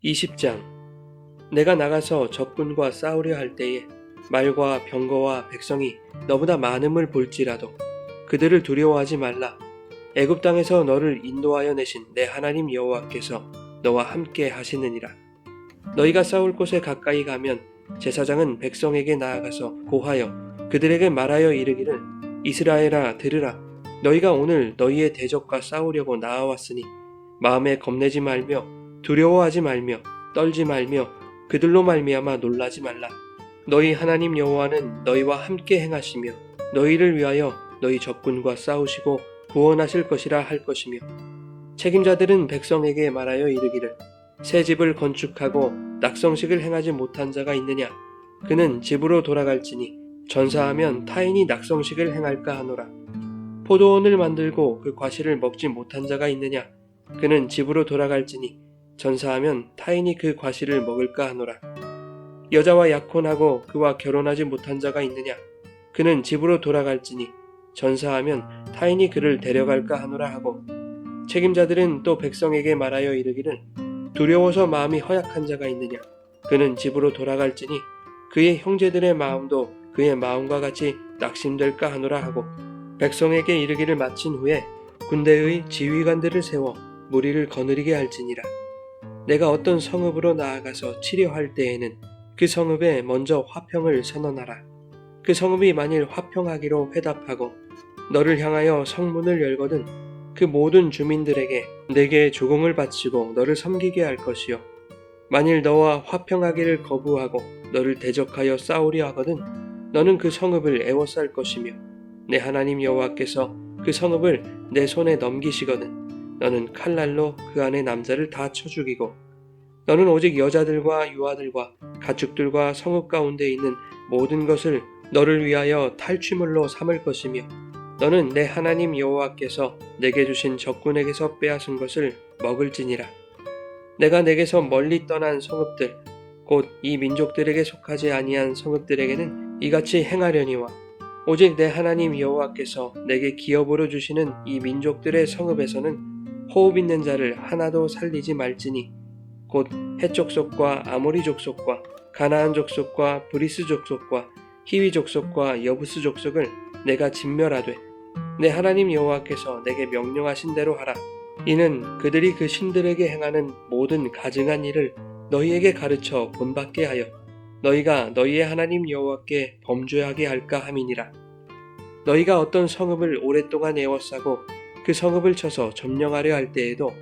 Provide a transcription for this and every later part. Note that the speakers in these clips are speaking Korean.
20장. 내가 나가서 적군과 싸우려 할 때에 말과 병거와 백성이 너보다 많음을 볼지라도 그들을 두려워하지 말라. 애굽 땅에서 너를 인도하여 내신 내 하나님 여호와께서 너와 함께 하시느니라. 너희가 싸울 곳에 가까이 가면 제사장은 백성에게 나아가서 고하여 그들에게 말하여 이르기를, 이스라엘아 들으라. 너희가 오늘 너희의 대적과 싸우려고 나아왔으니 마음에 겁내지 말며 두려워하지 말며 떨지 말며 그들로 말미암아 놀라지 말라. 너희 하나님 여호와는 너희와 함께 행하시며 너희를 위하여 너희 적군과 싸우시고 구원하실 것이라 할 것이며, 책임자들은 백성에게 말하여 이르기를, 새 집을 건축하고 낙성식을 행하지 못한 자가 있느냐? 그는 집으로 돌아갈지니 전사하면 타인이 낙성식을 행할까 하노라. 포도원을 만들고 그 과실을 먹지 못한 자가 있느냐? 그는 집으로 돌아갈지니 전사하면 타인이 그 과실을 먹을까 하노라. 여자와 약혼하고 그와 결혼하지 못한 자가 있느냐? 그는 집으로 돌아갈지니 전사하면 타인이 그를 데려갈까 하노라 하고, 책임자들은 또 백성에게 말하여 이르기를, 두려워서 마음이 허약한 자가 있느냐? 그는 집으로 돌아갈지니 그의 형제들의 마음도 그의 마음과 같이 낙심될까 하노라 하고, 백성에게 이르기를 마친 후에 군대의 지휘관들을 세워 무리를 거느리게 할지니라. 내가 어떤 성읍으로 나아가서 치려할 때에는 그 성읍에 먼저 화평을 선언하라. 그 성읍이 만일 화평하기로 회답하고 너를 향하여 성문을 열거든 그 모든 주민들에게 내게 조공을 바치고 너를 섬기게 할 것이요, 만일 너와 화평하기를 거부하고 너를 대적하여 싸우려 하거든 너는 그 성읍을 애워쌀 것이며, 내 하나님 여호와께서 그 성읍을 내 손에 넘기시거든 너는 칼날로 그 안의 남자를 다 쳐 죽이고, 너는 오직 여자들과 유아들과 가축들과 성읍 가운데 있는 모든 것을 너를 위하여 탈취물로 삼을 것이며, 너는 내 하나님 여호와께서 내게 주신 적군에게서 빼앗은 것을 먹을지니라. 내가 내게서 멀리 떠난 성읍들 곧 이 민족들에게 속하지 아니한 성읍들에게는 이같이 행하려니와, 오직 내 하나님 여호와께서 내게 기업으로 주시는 이 민족들의 성읍에서는 호흡 있는 자를 하나도 살리지 말지니, 곧 헷 족속과 아모리 족속과 가나안 족속과 브리스 족속과 히위 족속과 여부스 족속을 내가 진멸하되 내 하나님 여호와께서 내게 명령하신 대로 하라. 이는 그들이 그 신들에게 행하는 모든 가증한 일을 너희에게 가르쳐 본받게 하여 너희가 너희의 하나님 여호와께 범죄하게 할까 함이니라. 너희가 어떤 성읍을 오랫동안 에워싸고 그 성읍을 쳐서 점령하려 할 때에도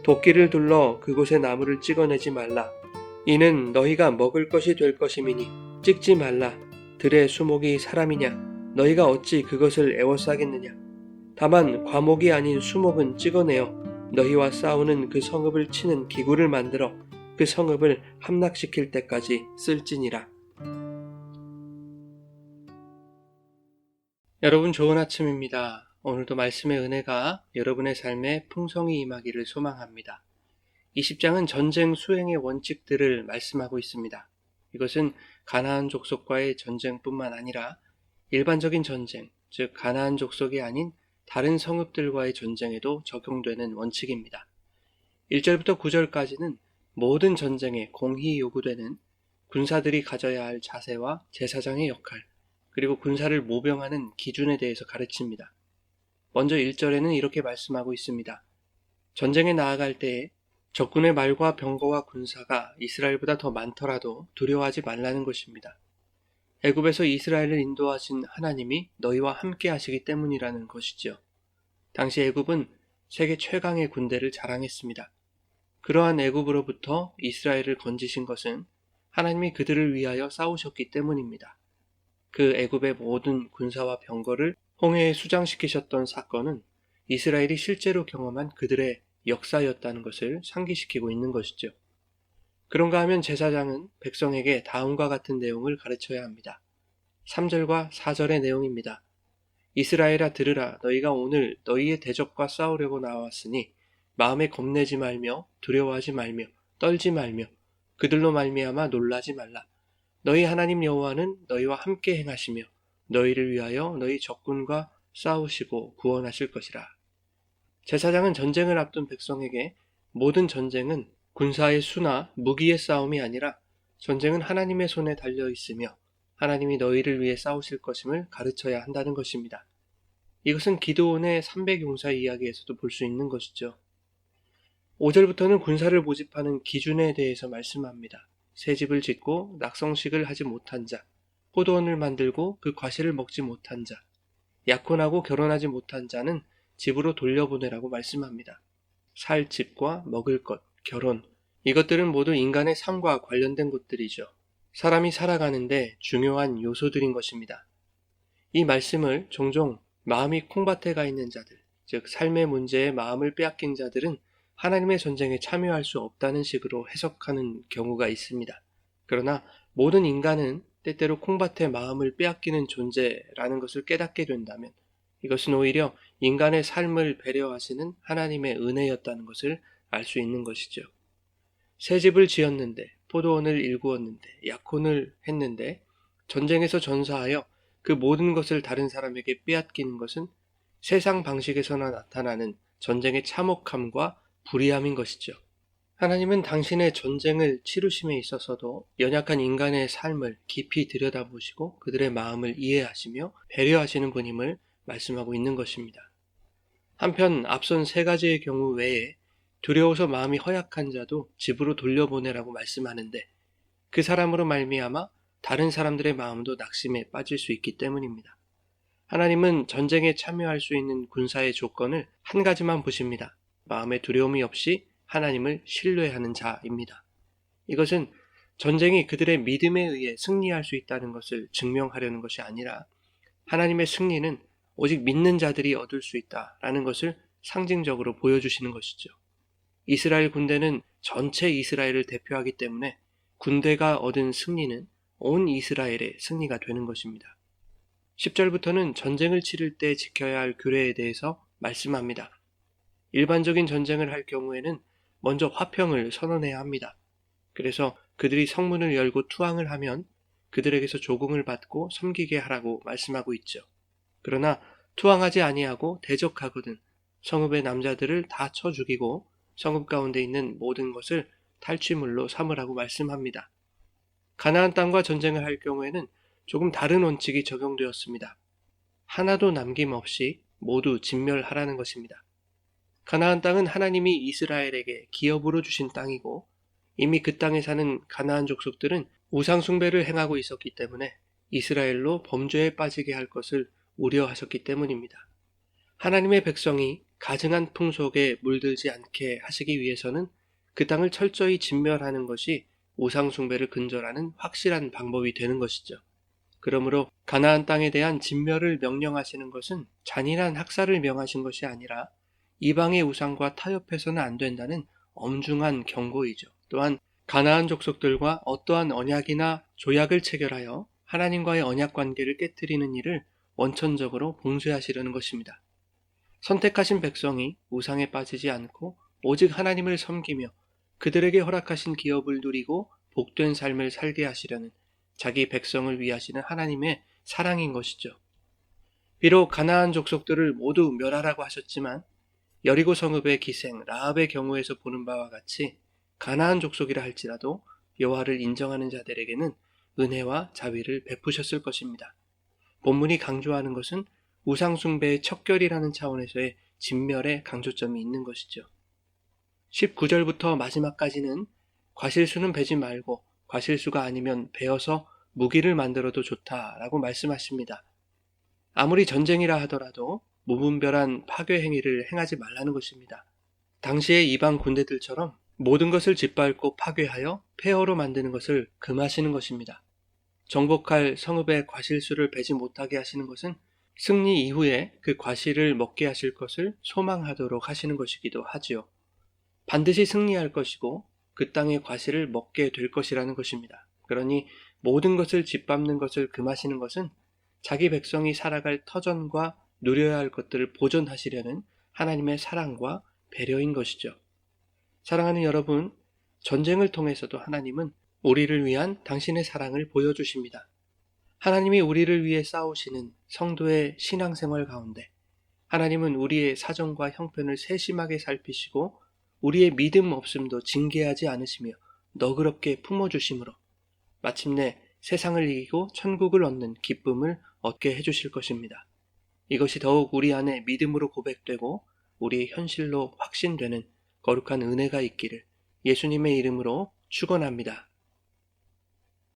도끼를 둘러 그곳의 나무를 찍어내지 말라. 이는 너희가 먹을 것이 될 것임이니 찍지 말라. 들의 수목이 사람이냐? 너희가 어찌 그것을 에워싸겠느냐? 다만 과목이 아닌 수목은 찍어내어 너희와 싸우는 그 성읍을 치는 기구를 만들어 그 성읍을 함락시킬 때까지 쓸지니라. 여러분, 좋은 아침입니다. 오늘도 말씀의 은혜가 여러분의 삶에 풍성히 임하기를 소망합니다. 20장은 전쟁 수행의 원칙들을 말씀하고 있습니다. 이것은 가나안 족속과의 전쟁뿐만 아니라 일반적인 전쟁, 즉 가나안 족속이 아닌 다른 성읍들과의 전쟁에도 적용되는 원칙입니다. 1절부터 9절까지는 모든 전쟁에 공히 요구되는 군사들이 가져야 할 자세와 제사장의 역할, 그리고 군사를 모병하는 기준에 대해서 가르칩니다. 먼저 1절에는 이렇게 말씀하고 있습니다. 전쟁에 나아갈 때에 적군의 말과 병거와 군사가 이스라엘보다 더 많더라도 두려워하지 말라는 것입니다. 애굽에서 이스라엘을 인도하신 하나님이 너희와 함께 하시기 때문이라는 것이죠. 당시 애굽은 세계 최강의 군대를 자랑했습니다. 그러한 애굽으로부터 이스라엘을 건지신 것은 하나님이 그들을 위하여 싸우셨기 때문입니다. 그 애굽의 모든 군사와 병거를 홍해에 수장시키셨던 사건은 이스라엘이 실제로 경험한 그들의 역사였다는 것을 상기시키고 있는 것이죠. 그런가 하면 제사장은 백성에게 다음과 같은 내용을 가르쳐야 합니다. 3절과 4절의 내용입니다. 이스라엘아 들으라. 너희가 오늘 너희의 대적과 싸우려고 나왔으니 마음에 겁내지 말며 두려워하지 말며 떨지 말며 그들로 말미암아 놀라지 말라. 너희 하나님 여호와는 너희와 함께 행하시며 너희를 위하여 너희 적군과 싸우시고 구원하실 것이라. 제사장은 전쟁을 앞둔 백성에게 모든 전쟁은 군사의 수나 무기의 싸움이 아니라 전쟁은 하나님의 손에 달려 있으며 하나님이 너희를 위해 싸우실 것임을 가르쳐야 한다는 것입니다. 이것은 기드온의 300용사 이야기에서도 볼 수 있는 것이죠. 5절부터는 군사를 모집하는 기준에 대해서 말씀합니다. 새 집을 짓고 낙성식을 하지 못한 자, 포도원을 만들고 그 과실을 먹지 못한 자, 약혼하고 결혼하지 못한 자는 집으로 돌려보내라고 말씀합니다. 살 집과 먹을 것, 결혼, 이것들은 모두 인간의 삶과 관련된 것들이죠. 사람이 살아가는데 중요한 요소들인 것입니다. 이 말씀을 종종 마음이 콩밭에 가 있는 자들, 즉 삶의 문제에 마음을 빼앗긴 자들은 하나님의 전쟁에 참여할 수 없다는 식으로 해석하는 경우가 있습니다. 그러나 모든 인간은 때때로 콩밭에 마음을 빼앗기는 존재라는 것을 깨닫게 된다면 이것은 오히려 인간의 삶을 배려하시는 하나님의 은혜였다는 것을 알 수 있는 것이죠. 새 집을 지었는데, 포도원을 일구었는데, 약혼을 했는데 전쟁에서 전사하여 그 모든 것을 다른 사람에게 빼앗기는 것은 세상 방식에서나 나타나는 전쟁의 참혹함과 불의함인 것이죠. 하나님은 당신의 전쟁을 치르심에 있어서도 연약한 인간의 삶을 깊이 들여다보시고 그들의 마음을 이해하시며 배려하시는 분임을 말씀하고 있는 것입니다. 한편 앞선 세 가지의 경우 외에 두려워서 마음이 허약한 자도 집으로 돌려보내라고 말씀하는데 그 사람으로 말미암아 다른 사람들의 마음도 낙심에 빠질 수 있기 때문입니다. 하나님은 전쟁에 참여할 수 있는 군사의 조건을 한 가지만 보십니다. 마음의 두려움이 없이 하나님을 신뢰하는 자입니다. 이것은 전쟁이 그들의 믿음에 의해 승리할 수 있다는 것을 증명하려는 것이 아니라 하나님의 승리는 오직 믿는 자들이 얻을 수 있다라는 것을 상징적으로 보여주시는 것이죠. 이스라엘 군대는 전체 이스라엘을 대표하기 때문에 군대가 얻은 승리는 온 이스라엘의 승리가 되는 것입니다. 10절부터는 전쟁을 치를 때 지켜야 할 규례에 대해서 말씀합니다. 일반적인 전쟁을 할 경우에는 먼저 화평을 선언해야 합니다. 그래서 그들이 성문을 열고 투항을 하면 그들에게서 조공을 받고 섬기게 하라고 말씀하고 있죠. 그러나 투항하지 아니하고 대적하거든 성읍의 남자들을 다 쳐 죽이고 성읍 가운데 있는 모든 것을 탈취물로 삼으라고 말씀합니다. 가나안 땅과 전쟁을 할 경우에는 조금 다른 원칙이 적용되었습니다. 하나도 남김없이 모두 진멸하라는 것입니다. 가나안 땅은 하나님이 이스라엘에게 기업으로 주신 땅이고 이미 그 땅에 사는 가나안 족속들은 우상 숭배를 행하고 있었기 때문에 이스라엘로 범죄에 빠지게 할 것을 우려하셨기 때문입니다. 하나님의 백성이 가증한 풍속에 물들지 않게 하시기 위해서는 그 땅을 철저히 진멸하는 것이 우상 숭배를 근절하는 확실한 방법이 되는 것이죠. 그러므로 가나안 땅에 대한 진멸을 명령하시는 것은 잔인한 학살을 명하신 것이 아니라 이방의 우상과 타협해서는 안 된다는 엄중한 경고이죠. 또한 가나안 족속들과 어떠한 언약이나 조약을 체결하여 하나님과의 언약 관계를 깨뜨리는 일을 원천적으로 봉쇄하시려는 것입니다. 선택하신 백성이 우상에 빠지지 않고 오직 하나님을 섬기며 그들에게 허락하신 기업을 누리고 복된 삶을 살게 하시려는 자기 백성을 위하시는 하나님의 사랑인 것이죠. 비록 가나안 족속들을 모두 멸하라고 하셨지만 여리고 성읍의 기생 라합의 경우에서 보는 바와 같이 가나안 족속이라 할지라도 여호와를 인정하는 자들에게는 은혜와 자비를 베푸셨을 것입니다. 본문이 강조하는 것은 우상숭배의 척결이라는 차원에서의 진멸의 강조점이 있는 것이죠. 19절부터 마지막까지는 과실수는 베지 말고 과실수가 아니면 베어서 무기를 만들어도 좋다라고 말씀하십니다. 아무리 전쟁이라 하더라도 무분별한 파괴 행위를 행하지 말라는 것입니다. 당시의 이방 군대들처럼 모든 것을 짓밟고 파괴하여 폐허로 만드는 것을 금하시는 것입니다. 정복할 성읍의 과실수를 베지 못하게 하시는 것은 승리 이후에 그 과실을 먹게 하실 것을 소망하도록 하시는 것이기도 하지요. 반드시 승리할 것이고 그 땅의 과실을 먹게 될 것이라는 것입니다. 그러니 모든 것을 짓밟는 것을 금하시는 것은 자기 백성이 살아갈 터전과 누려야 할 것들을 보존하시려는 하나님의 사랑과 배려인 것이죠. 사랑하는 여러분, 전쟁을 통해서도 하나님은 우리를 위한 당신의 사랑을 보여주십니다. 하나님이 우리를 위해 싸우시는 성도의 신앙생활 가운데 하나님은 우리의 사정과 형편을 세심하게 살피시고 우리의 믿음 없음도 징계하지 않으시며 너그럽게 품어주심으로 마침내 세상을 이기고 천국을 얻는 기쁨을 얻게 해주실 것입니다. 이것이 더욱 우리 안에 믿음으로 고백되고 우리의 현실로 확신되는 거룩한 은혜가 있기를 예수님의 이름으로 축원합니다.